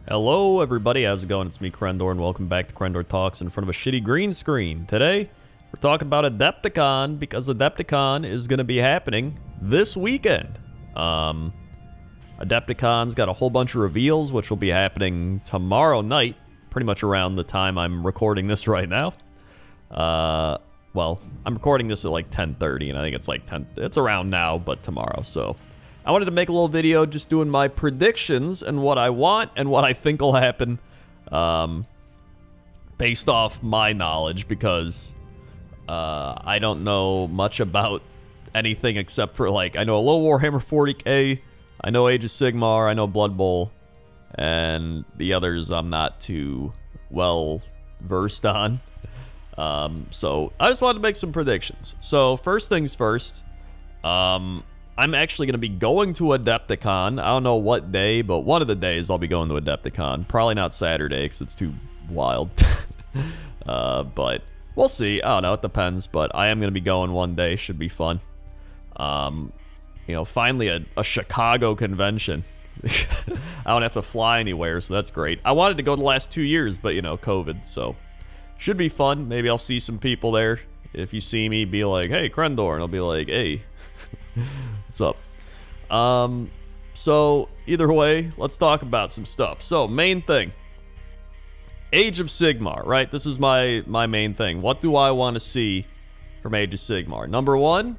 Hello everybody, how's it going? It's me, Crendor, and welcome back to Crendor Talks in front of a shitty green screen. Today, we're talking about Adepticon, because Adepticon is going to be happening this weekend. Adepticon's got a whole bunch of reveals, which will be happening tomorrow night, pretty much around the time I'm recording this right now. Well, I'm recording this at like 10:30, and I think it's like it's around now, but tomorrow, so... I wanted to make a little video just doing my predictions and what I want and what I think will happen based off my knowledge, because I don't know much about anything except for, like, I know a little Warhammer 40k, I know Age of Sigmar, I know Blood Bowl, and the others I'm not too well versed on. So I just wanted to make some predictions. So first things first, I'm actually going to be going to Adepticon. I don't know what day, but one of the days I'll be going to Adepticon. Probably not Saturday, because it's too wild. But we'll see. I don't know. It depends. But I am going to be going one day. Should be fun. You know, finally a Chicago convention. I don't have to fly anywhere, so that's great. I wanted to go the last 2 years, but, you know, COVID. So should be fun. Maybe I'll see some people there. If you see me, be like, hey, Crendor. And I'll be like, hey. What's up? So either way, let's talk about some stuff. So main thing, Age of Sigmar, right? This is my main thing. What do I want to see from Age of Sigmar? Number one,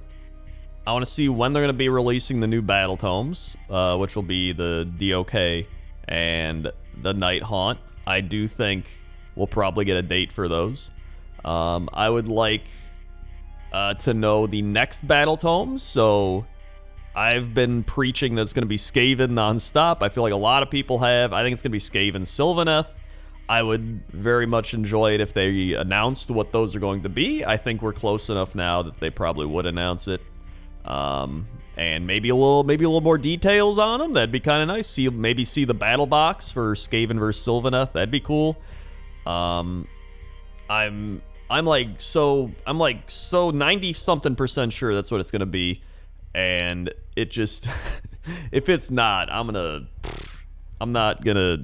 I want to see when they're going to be releasing the new Battletomes, which will be the DOK and the Night Haunt. I do think we'll probably get a date for those. I would like to know the next Battletomes. So I've been preaching that it's going to be Skaven nonstop. I feel like a lot of people have. I think it's going to be Skaven Sylvaneth. I would very much enjoy it if they announced what those are going to be. I think we're close enough now that they probably would announce it. And maybe a little more details on them. That'd be kind of nice. Maybe see the battle box for Skaven versus Sylvaneth. That'd be cool. I'm like so 90-something% sure that's what it's gonna be, and it just if it's not, I'm not gonna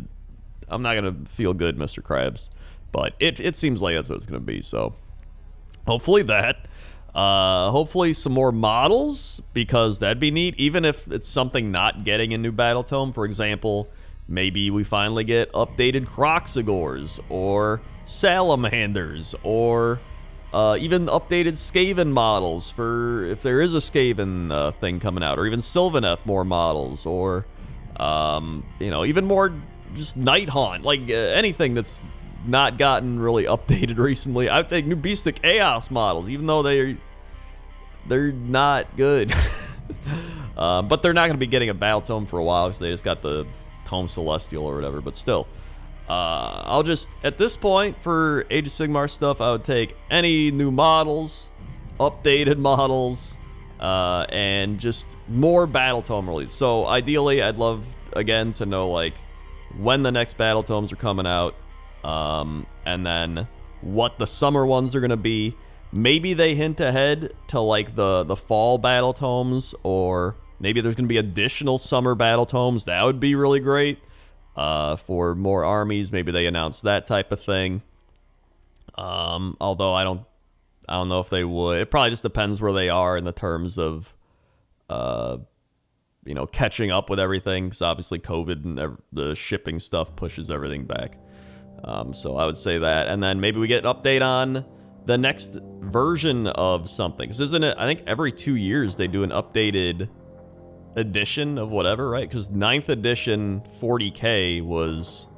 feel good, Mr. Krabs. But it seems like that's what it's gonna be. So hopefully that. Hopefully some more models, because that'd be neat. Even if it's something not getting a new Battletome, for example, maybe we finally get updated Croxagors or Salamanders, or even updated Skaven models for if there is a Skaven thing coming out, or even Sylvaneth more models, or you know, even more just Night Haunt, like anything that's not gotten really updated recently. I'd take new Beast of Chaos models, even though they're not good. But they're not going to be getting a Battletome for a while, because they just got the Tome Celestial or whatever, but still. I'll just, at this point, for Age of Sigmar stuff, I would take any new models, updated models, and just more Battletome release. So ideally, I'd love, again, to know, like, when the next Battletomes are coming out, and then what the summer ones are going to be. Maybe they hint ahead to, like, the fall Battletomes, or maybe there's going to be additional summer Battletomes. That would be really great. For more armies, maybe they announce that type of thing. Although I don't know if they would. It probably just depends where they are in the terms of, you know, catching up with everything. Because obviously COVID and the shipping stuff pushes everything back. So I would say that, and then maybe we get an update on the next version of something. Because isn't it? I think every 2 years they do an updated edition of whatever, right? Because 9th edition 40k was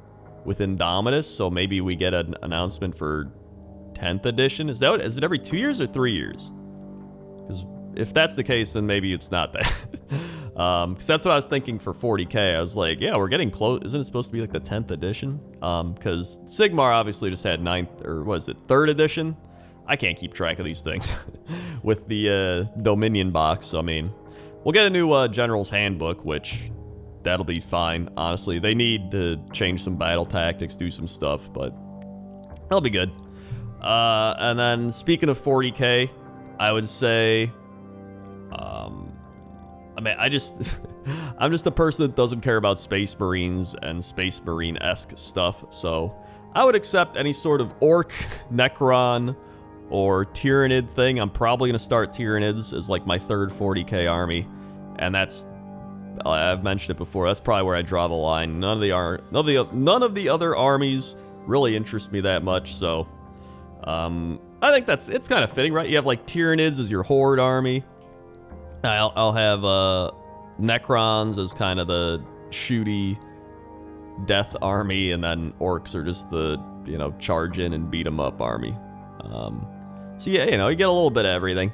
with Indomitus, so maybe we get an announcement for 10th edition. Is it every 2 years or 3 years? Because if that's the case, then maybe it's not that. Because that's what I was thinking for 40k. I was like, yeah, we're getting close. Isn't it supposed to be like the 10th edition? Because Sigmar obviously just had 9th, or was it 3rd edition? I can't keep track of these things with the Dominion box. I mean, we'll get a new General's Handbook, which that'll be fine, honestly. They need to change some battle tactics, do some stuff, but that'll be good. And then, speaking of 40k, I would say, I mean, I'm just a person that doesn't care about Space Marines and Space Marine-esque stuff, so I would accept any sort of Orc, Necron, or Tyrannid thing. I'm probably going to start Tyranids as like my third 40k army, and that's, I've mentioned it before, that's probably where I draw the line. None of the other armies really interest me that much, so I think it's kind of fitting, right? You have like Tyranids as your Horde army. I'll have Necrons as kind of the shooty death army, and then Orcs are just the, you know, charge in and beat 'em up army. So yeah, you know, you get a little bit of everything.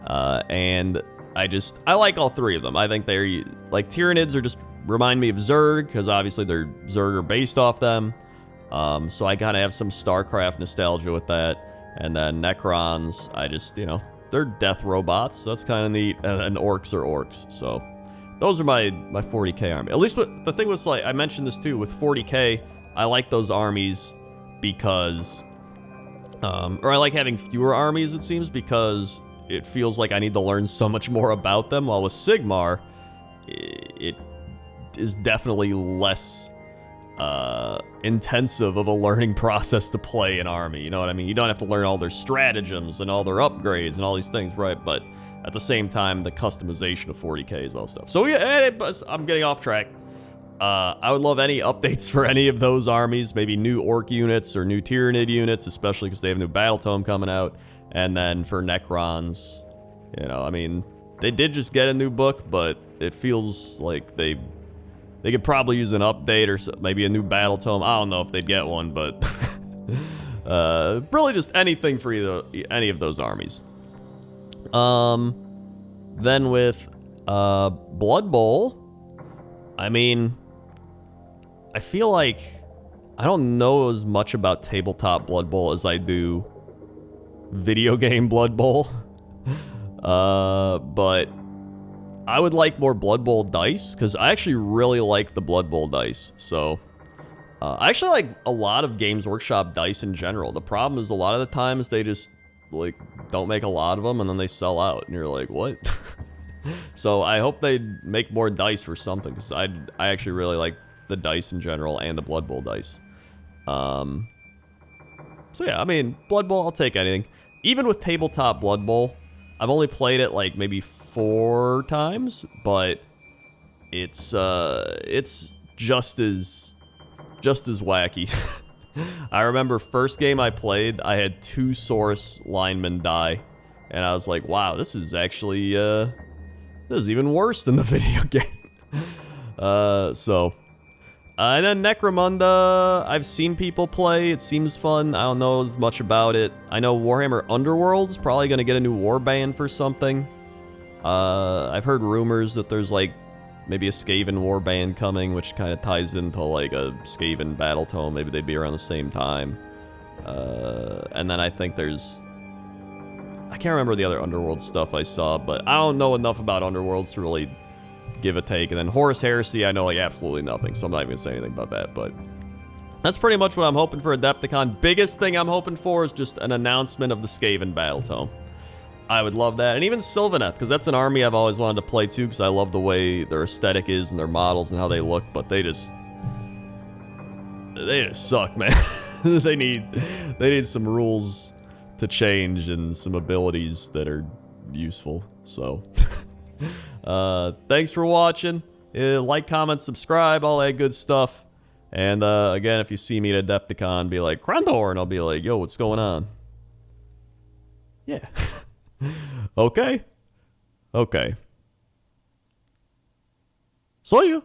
And I like all three of them. I think they're, like, Tyranids are just remind me of Zerg, because obviously they're Zerg are based off them. So I kind of have some StarCraft nostalgia with that. And then Necrons, I just, you know, they're death robots, so that's kind of neat. And Orcs are Orcs, so those are my 40k army. At least the thing was, like, I mentioned this too, with 40k, I like those armies because, or I like having fewer armies, it seems, because it feels like I need to learn so much more about them, while with Sigmar, it is definitely less intensive of a learning process to play an army, you know what I mean? You don't have to learn all their stratagems and all their upgrades and all these things, right? But at the same time, the customization of 40k is all stuff. So yeah, I'm getting off track. I would love any updates for any of those armies, maybe new Orc units or new Tyrannid units, especially because they have a new Battletome coming out. And then for Necrons, you know, I mean, they did just get a new book, but it feels like they could probably use an update or maybe a new Battletome. I don't know if they'd get one, but really just anything for any of those armies. Then with Blood Bowl, I mean, I feel like I don't know as much about tabletop Blood Bowl as I do video game Blood Bowl. But I would like more Blood Bowl dice, because I actually really like the Blood Bowl dice. So, I actually like a lot of Games Workshop dice in general. The problem is a lot of the times they just, like, don't make a lot of them and then they sell out. And you're like, what? So I hope they make more dice for something, because I actually really like the dice in general and the Blood Bowl dice. So yeah, I mean, Blood Bowl, I'll take anything. Even with tabletop Blood Bowl, I've only played it like maybe 4 times, but it's just as wacky. I remember first game I played, I had 2 Saurus linemen die, and I was like, wow, this is actually this is even worse than the video game. And then Necromunda, I've seen people play. It seems fun. I don't know as much about it. I know Warhammer Underworld's probably going to get a new warband for something. I've heard rumors that there's, like, maybe a Skaven warband coming, which kind of ties into, like, a Skaven Battletome. Maybe they'd be around the same time. And then I think there's... I can't remember the other Underworld stuff I saw, but I don't know enough about Underworlds to really give a take. And then Horus Heresy, I know, like, absolutely nothing, so I'm not even going to say anything about that, but that's pretty much what I'm hoping for Adepticon. Biggest thing I'm hoping for is just an announcement of the Skaven Battletome. I would love that. And even Sylvaneth, because that's an army I've always wanted to play too, because I love the way their aesthetic is and their models and how they look, but they just suck, man. they need some rules to change and some abilities that are useful. So thanks for watching. Like, comment, subscribe, all that good stuff. And again, if you see me at Adepticon, be like, Krendor, and I'll be like, yo, what's going on? Yeah. Okay. So you.